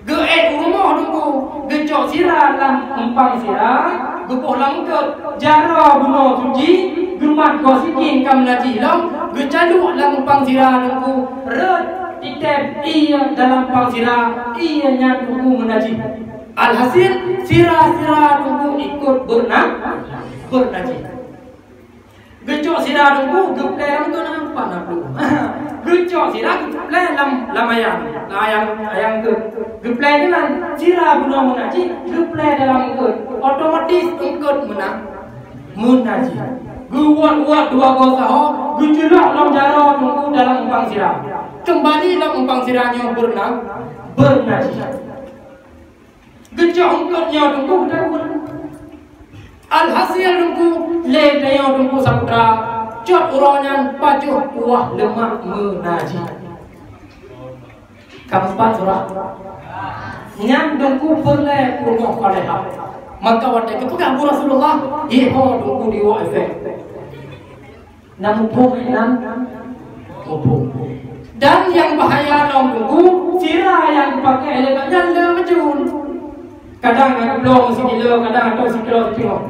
Geet rumah dulu, gecok sirah lam empang sirah, gepoh langkut, jara bunuh suci, gemat gosikin kam naji lam, gecaluk lam empang sirah dulu, red item iya dalam empang sirah, iya nyan dulu menaji. Alhasil sirah-sirah dulu ikut bernaji. Gecok sirah dulu, geplek tu nampak nak dulu. Gecok sirah, geplek ayam ke. Geplek ni lah, sirah guna menaji, geplek dalam ikut. Otomatis ikut menaji. Guat dua gosaho, gejelak dalam jara dulu dalam empang sirah. Kembali dalam empang sirahnya bernaji. Gecok engkotnya dulu, alhasil dulu le dayo dulu Samudra cot uronyan pajuh kuah lemak menaji. Keempat surah nyam dulu perle rumah kaleha maka wadai kepegang Rasulullah iho dulu diwa efek namun pun Dan yang bahaya long tunggu, sirah yang dipakai oleh nyala macam. Kadang aku belum mesti gila, kadang aku mesti kilo tengok.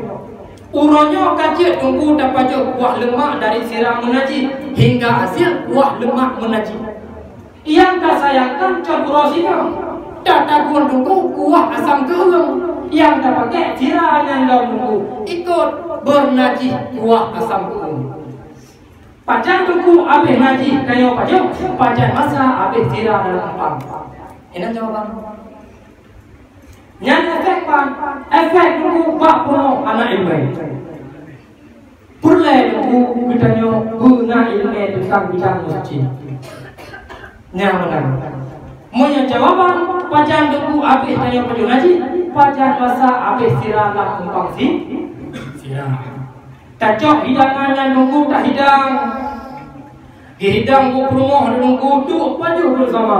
Uronyo kajian tunggu dapat je kuah lemak dari sirah menaji hingga hasil kuah lemak menaji. Yang tak sayangkan corborosinya. Tak guna tunggu kuah asam keung. Yang tak pakai sirah yang long tunggu ikut bernaji kuah asam keung. Pajan tunggu habis naji kayo pajak, pajan masa habis sirah dalam empang. Ini jawaban. Yang efek tunggu bak puno anak ilmu. Purle tunggu kita nyo guna ilmu tentang bidang suci. Nyaman. Monya jawaban pajan tunggu habis kayo pajak naji, pajan masa habis sirah dalam empang sirah. Tacok hidangannya tunggu tak hidang. Hidang ku perumoh tunggu tu paju bersama.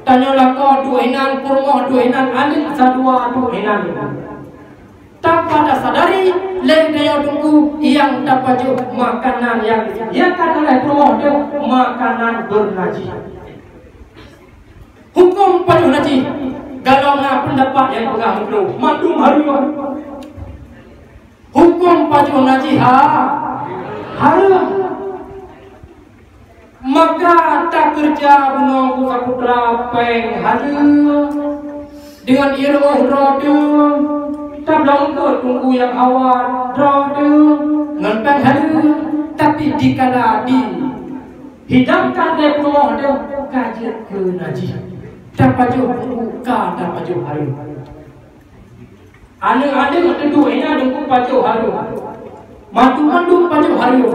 Tanyalah kau dua hinan perumoh dua hinan alim sadua dua hinan. Tak pada sadari lain daya tunggu yang tak paju makanan yang disediakan oleh perumoh dia makanan bernaji. Hukum paju naji. Kalau nak pendapat yang pegang dulu mandum harum. Hukum paju naji harum. Maka tak kerja menunggu saputra peng harum dengan iroh rodu tak belongkot tunggu yang awal rodu dengan peng harum tapi dikala hidangkan dia peluang dia kajian ke naji tak paju buka tak paju harum ane tentu ina tunggu paju harum mandu paju harum.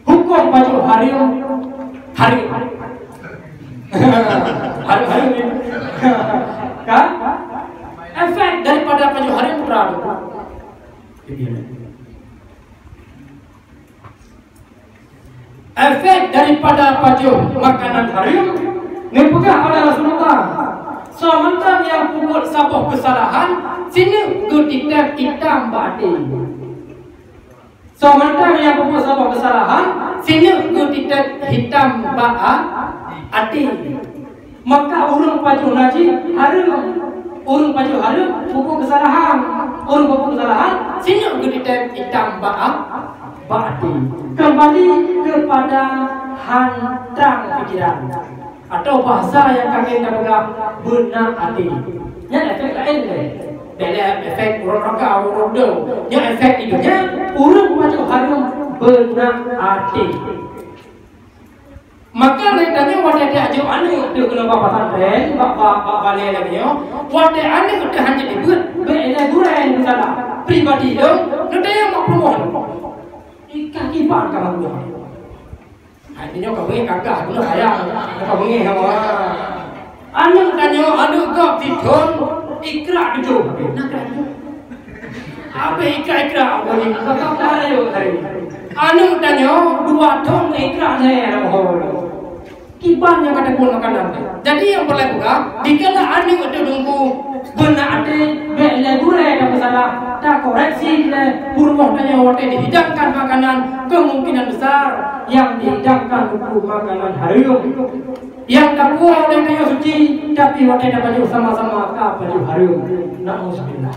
Hukum paju harum ini kan efek daripada paju harum berapa? Efek daripada paju makanan harum dipegang oleh Rasulullah. Sementara yang pukul sabuk kesalahan sini ketika hitam batin. Sementara yang pukul sabuk kesalahan sini ketika hitam ati. Maka urung paju naji harum. Urung paju harum pukul kesalahan. Urung pukul kesalahan sini ketika hitam ati. Kembali kepada hantrang pikiran atau bahasa yang kami dengar benar hati. Yang efek lain dalam efek urang raka urang do. Yang efek itunya urang paju harum benar hati. Maka letaknya wadah dia ajo ane dia kena bapa santai, bapa balai lagi yo. Wadah ane kita hanya dibuat bela durai misalnya pribadi yo. Nanti yang mau promoh. Ikan kipan kamu tu. Ini kau ingin kakak, kau ayah, kau ingin apa? Anu tanya, anu kau tidon, ikrar itu, nak itu. Apa ikrar? Kau ni kau apa yo tadi? Anu tanya, dua ton ikrar saya nak hol. Kiban yang kata pun makanan. Jadi yang boleh buka, dikala anu itu tunggu benar ada bela durai dan masalah tak koreksi le burung tanya waktu dihidangkan makanan kemungkinan besar yang dihidangkan untuk makanan harum yang tak buah oleh kayu suci tapi waktu dapat sama-sama baju harum na'udzubillah.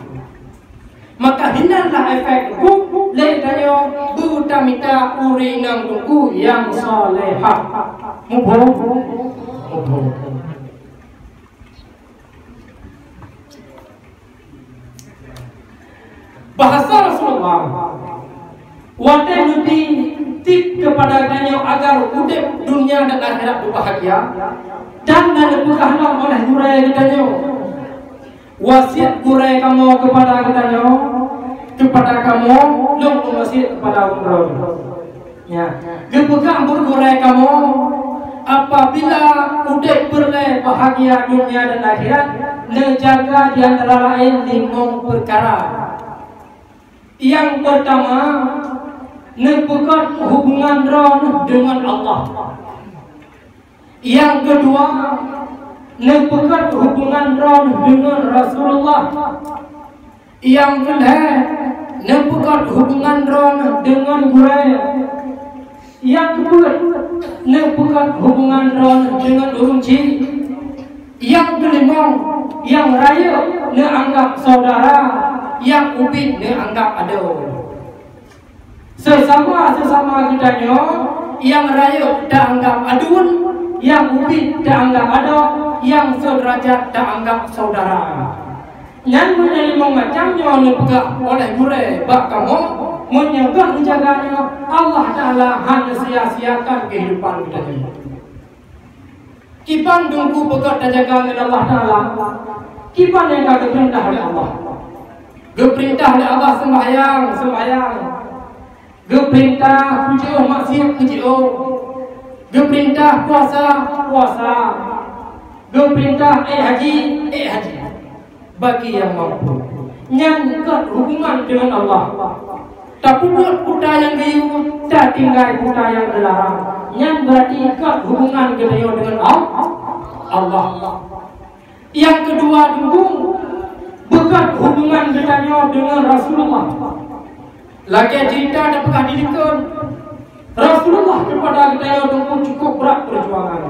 Maka hindarlah efek hukum le kayu buta mita uri nang tunggu yang salehah mubhum. Bahasa Rasulullah wadah lebih tip kepada kalian agar hidup dunia dan akhirat berbahagia dan diberkahkan oleh gurai kita. Wasiat gurai kamu kepada kamu long wasiat kepada umroh. Ya, dipegang bergurai kamu apabila hidup berbahagia dunia dan akhirat menjaga di antara lain 5 perkara. Yang pertama, nepekat hubungan roh dengan Allah. Yang kedua, nepekat hubungan roh dengan Rasulullah. Yang ketiga, nepekat hubungan roh dengan Qur'an. Yang kedua, nepukan hubungan ron dengan urung ciri. Yang kelima, yang raya ne anggap saudara, yang ubin ne anggap aduh. Sesama kitanya, yang raya dah anggap adun, yang ubin dah anggap aduh, yang sederajat dah anggap saudara. Yang menjadi macamnya nepegak oleh gure bak kamu menyegah menjaganya, Allah Ta'ala hanya sia-siakan kehidupan kita ini. Kipan dungku pegat dan jaga dengan Allah Ta'ala. Kipan yang kau perintah oleh Allah. Geperintah oleh Allah sembahyang. Geperintah puji'uh maksiat puji'uh. Geperintah puasa. Geperintah haji. Bagi yang mampu. Nyangkat hubungan dengan Allah. Tak buat kuda yang gayu, tak tinggal kuda yang dilarang. Yang berarti ikat hubungan kita dengan Allah. Yang kedua dukung bekat hubungan kita dengan Rasulullah. Lagi cerita ada pernah dirikan Rasulullah kepada kita dukung cukup berat perjuangan.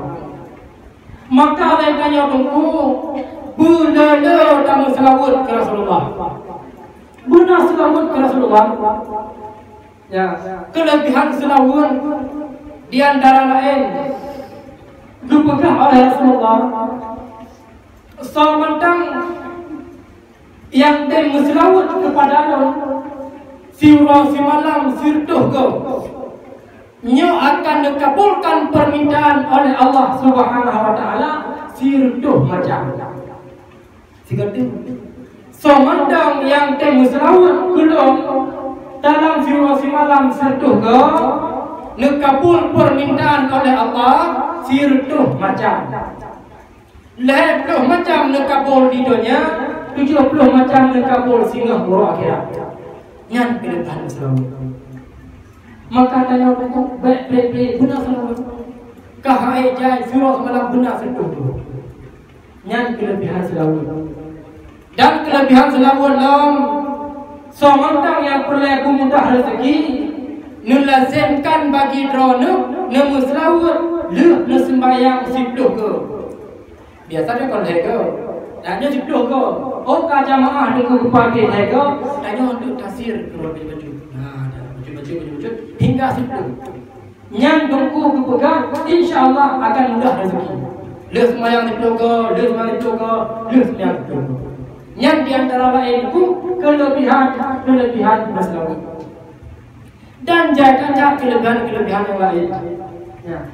Maka ada tanya dukung bunala tamu selawat ke Rasulullah. Benar selawat ke Rasulullah. Ya, kelebihan selawat di antara lain dipegah oleh Rasulullah. Sementang yang dia selawat kepada Allah, siurah simalam sirtuh ke, nyo akan dikabulkan permintaan oleh Allah Subhanahu Wa Taala sirtuh macam. Sigatin. Sementang yang dia selawat belum dalam siurah simalam sirtuh ke, nekabul permintaan oleh Allah sirtuh macam. Lepas macam nekabul di dunia, 70 macam nekabul singa buruk akhirat. Yang kelebihan selawat. Maka tanya aku baik benar selawat. Kahai jai surah semalam benar sirtuh. Yang kelebihan selawat. Dan kelebihan selawat dalam sementang yang perlu mudah rezeki, nulazimkan bagi drone, nemu selawat, le sembahyang sibluh ke. Biasanya kalau lega, tanya sibluh ke. Oh jamaah dengan pagi lega, tanya untuk tasir keluar baju. Nah, baju hingga sibluh. Yang dengku kepegang, insya-Allah akan mudah rezeki. Le sembahyang sibluh ke, le sembahyang sibluh ke, le sembahyang sibluh ke. Yang di antara lain itu kelebihan berselawat. Dan jaga kelebihan yang lain.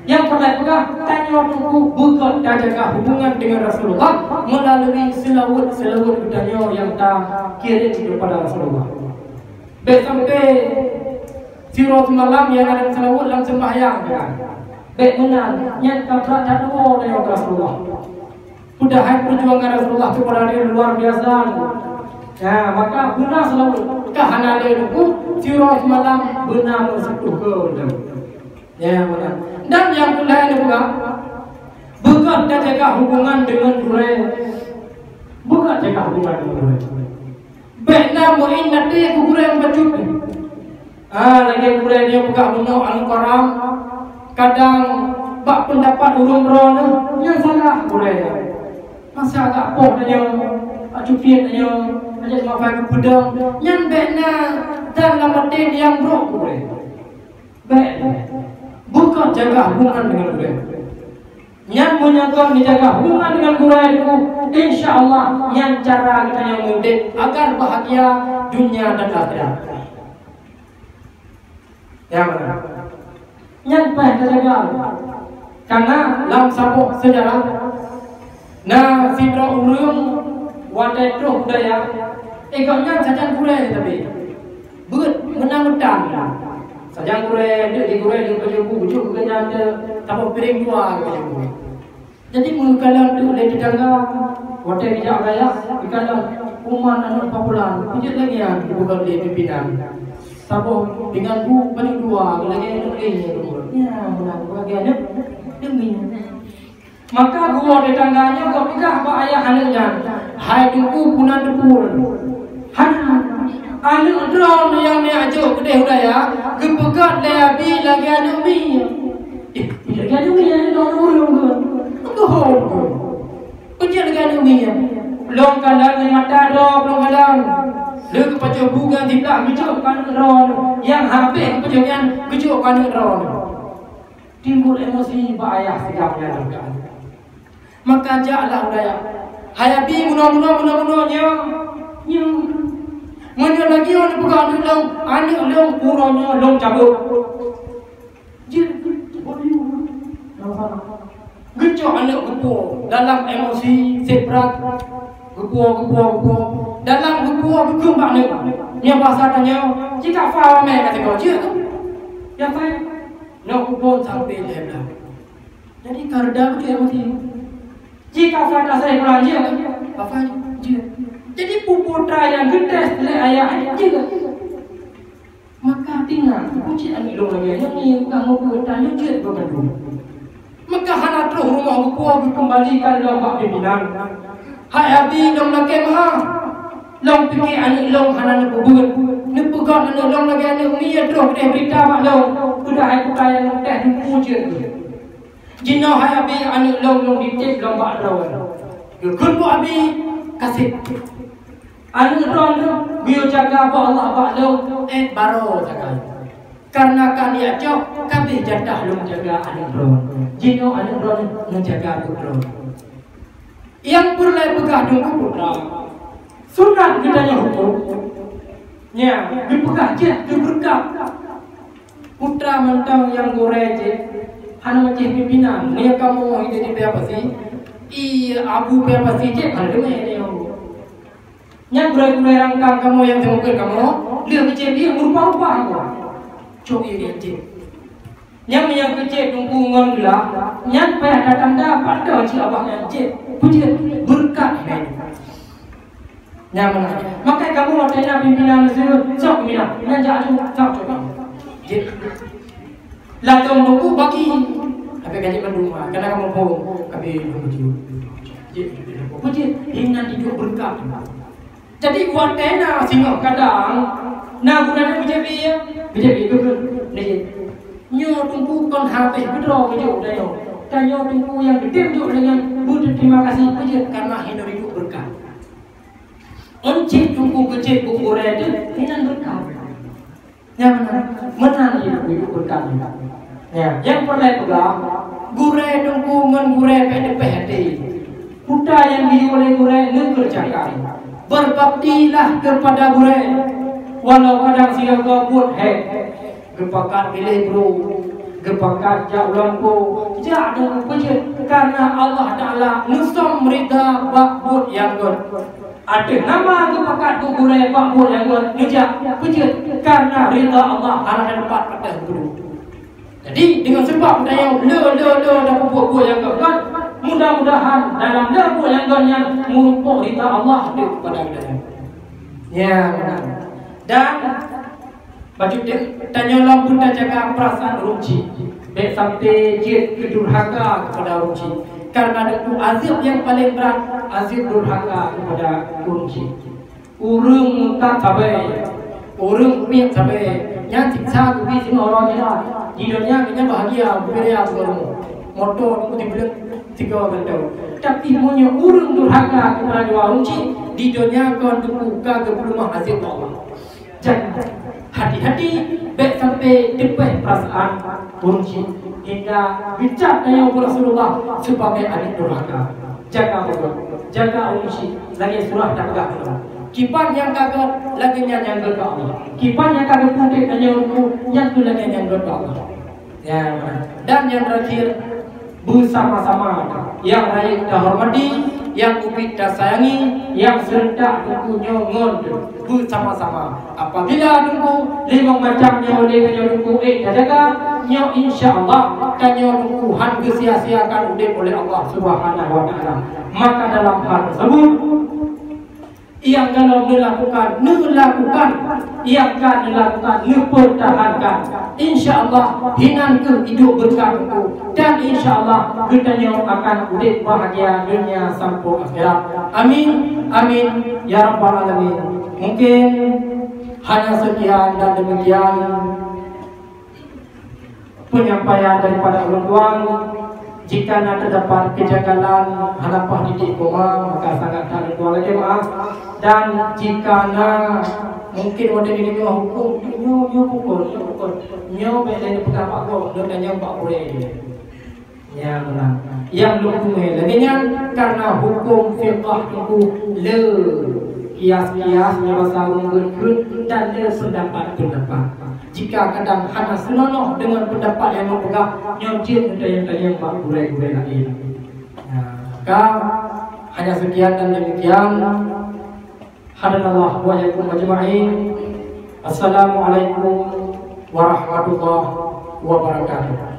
Yang pertama tanya tunggu bukan jaga hubungan dengan Rasulullah melalui selawat budaya yang tak kirim kepada Rasulullah. Sampai sirot malam yang ada selawat dalam sembahyang kan. Benar yang tak ada dengan Rasulullah. Sudah perjuangan Rasulullah kepada dia luar biasa. Ya, maka benar selawat kahana dia itu sirot malam benar sepuh ke. Ya, benar. Dan yang lain juga bukan jaga hubungan dengan gure. Bukan jaga hubungan dengan gure. Benar muin nanti gure yang bacuk. Lagi gure dia buka bunuh al-Qaram. Kadang bak pendapat urung rono yang salah gure. Masa agak poh dia acupian dia aja mafai kudang. Yang benar dalam mati yang buruk gure. Baik. Bukan jaga hubungan dengan guru. Yang menjaga hubungan dengan guru itu, insya Allah yang cara kita yang mudah agar bahagia dunia dan akhirat. Yang mana? Yang baik jaga. Karena dalam sabuk sejarah, nah sibra urung wadai terus budaya, egoknya saja guru tapi, menang-menang. Sajang gure di baju kenyang tanpa piring dua baju. Jadi mengkalang tu le tetangga hotel bijak gaya dikalang uman anu papulan pijat lagi yang bukan le pimpinan. Sabo dengan bu paling dua lagi ya menang bagiannya demi. Maka gua tetangganya kau pikah apa ayah hananya hai tunggu punan depur. Han Anak drone yang ni ajuk kedai budaya, kepegat lebi lagi anak mi. Lagi anak mi yang orang urung ke? Enggak. Kerja lagi anak mi. Long kalang yang mata drone, long kalang. Lalu kepada bukan tidak kejuk kan drone. Yang habis kejuk yang kejuk kan drone. Timbul emosi bahaya sikapnya juga. Maka jaklah budaya. Hayabi mudah-mudahannya. Mana lagi orang pegang anak long kurangnya long cabut. Gecok anak gepo dalam emosi separat gepo. Dalam gepo berkembang ni. Yang bahasa tanya, jika faham mereka tengok je. Yang faham, nak gepo sampai lebar. Jadi karda tu emosi. Jika faham saya kurang je, faham je. Jadi putra yang gede oleh ayah je. Maka tinggal pucit anak long lagi yang ni kamu putra yang je berbanding. Maka hana terus rumah buku kembalikan dalam bab pimpinan. Hai abi long lagi mah. Long fikir anak long hana nak buat. Nak pegang anak long lagi anak ni terus dia berita mak long. Sudah hai putra yang teh pucit. Jino hai abi anak long ditip long bab long. Kun bu abi kasih anak drone bio jaga apa Allah baklong baru jaga. Karena kan dia jauh kabeh jadah long jaga anak drone. Jino anak drone menjaga putra. Yang perlu pegang dengan putra. Sunat kitanya hukum. Ya, dipegang je, diberkap. Putra mentang yang goreng je. Hana macam pimpinan. Ni kamu itu di apa sih? Abu apa sih je? Ada ni yang yang gulai-gulai rangkang kamu yang temukan kamu, dia kecil dia berupa-rupa kamu. Coba dia kecil. Yang kecil tunggungan gelap, yang payah datang dapat dah cik abang yang kecil. Puji berkat ini. Yang mana? Maka kamu ada pimpinan sesuatu, sok pimpinan, yang jatuh, sok coba. Latong tunggu bagi. Tapi kaji mendumah, karena kamu bohong, tapi puji. Puji, pimpinan hidup berkat. Jadi buat tena singa kadang nak guna BJP itu ni nyo tunggu kon habis bedro bejo dayo kanyo tunggu yang gede bejo dengan budi terima kasih aja karena hidup itu berkah onci tunggu gede kubur itu hinan berkah yang menang hidup itu berkah ya yang perlu pegang gure tunggu ngan gure PDPHD putra yang dioleh gure ngekerjakan. Berbaktilah kepada gure walau kadang siang gabut gepakat pilih bro gepakat jaulan ko jangan pejit karena Allah Ta'ala nusam merida bakbut yang god ada nama gepakat gure bakbut yang god ngejak pejit karena rida Allah harap dapat pada guru. Jadi dengan sebab daya dah buat yang god mudah-mudahan dalam lebu yang ganyan merumpuk rita Allah kepada kita. Ya, dan baju tanya Allah Buddha jaga perasaan ruci. Baik sampai jid kedurhaka kepada ruci. Karena itu azab yang paling berat, azab durhaka kepada ruci. Urung tak sabai, urung piak sabai. Yang siksa kubi semua orang kita. Di dunia kita bahagia, beria berumur. Motor itu dibilang 3 benda. Tapi punya urung durhaka kepada dua ruci di dunia kau buka ke rumah hasil Allah. Jangan hati-hati baik sampai depan perasaan ruci hingga bicara dengan Rasulullah sebagai adik durhaka. Jaga mulut, jaga ruci lagi surah tak gak. Kipan yang kagak lagi yang ke Allah. Kipan yang kagak putih yang tu lagi yang ke Allah. Ya, dan yang terakhir bersama-sama yang raya kita hormati, yang kita sayangi, yang serentak tunggu nyon bersama-sama. Apabila tunggu 5 macamnya oleh kanyo tunggu jaga nyo insyaallah kanyo tunggu han sia-siakan udip oleh Allah Subhanahu wa taala. Maka dalam hal tersebut yang kalau dilakukan, yang kan dilakukan, pertahankan. InsyaAllah hinan ke hidup berkah-Ku dan insyaAllah kita akan hidup bahagia dunia sampai akhirat. Amin, amin, ya rabbal alamin. Mungkin Hanya sekian dan demikian penyampaian daripada ulun. Jika nak terdapat kejanggalan halapah didik koma, maka sangat tak dua lagi maaf. Dan jika nak mungkin ada ini hukum nyo pukul nyo bela pendapat ko dan nyo pak boleh ya benar yang lu lagi karena hukum fiqh itu le kias-kias bahasa mungkin dan le pendapat. Jika kadang hanya senonoh dengan pendapat yang mempegang nyojit yang pak boleh lagi. Maka hanya sekian dan demikian. Hadanallah wa iyyakum ajma'in. Assalamualaikum warahmatullahi wabarakatuh.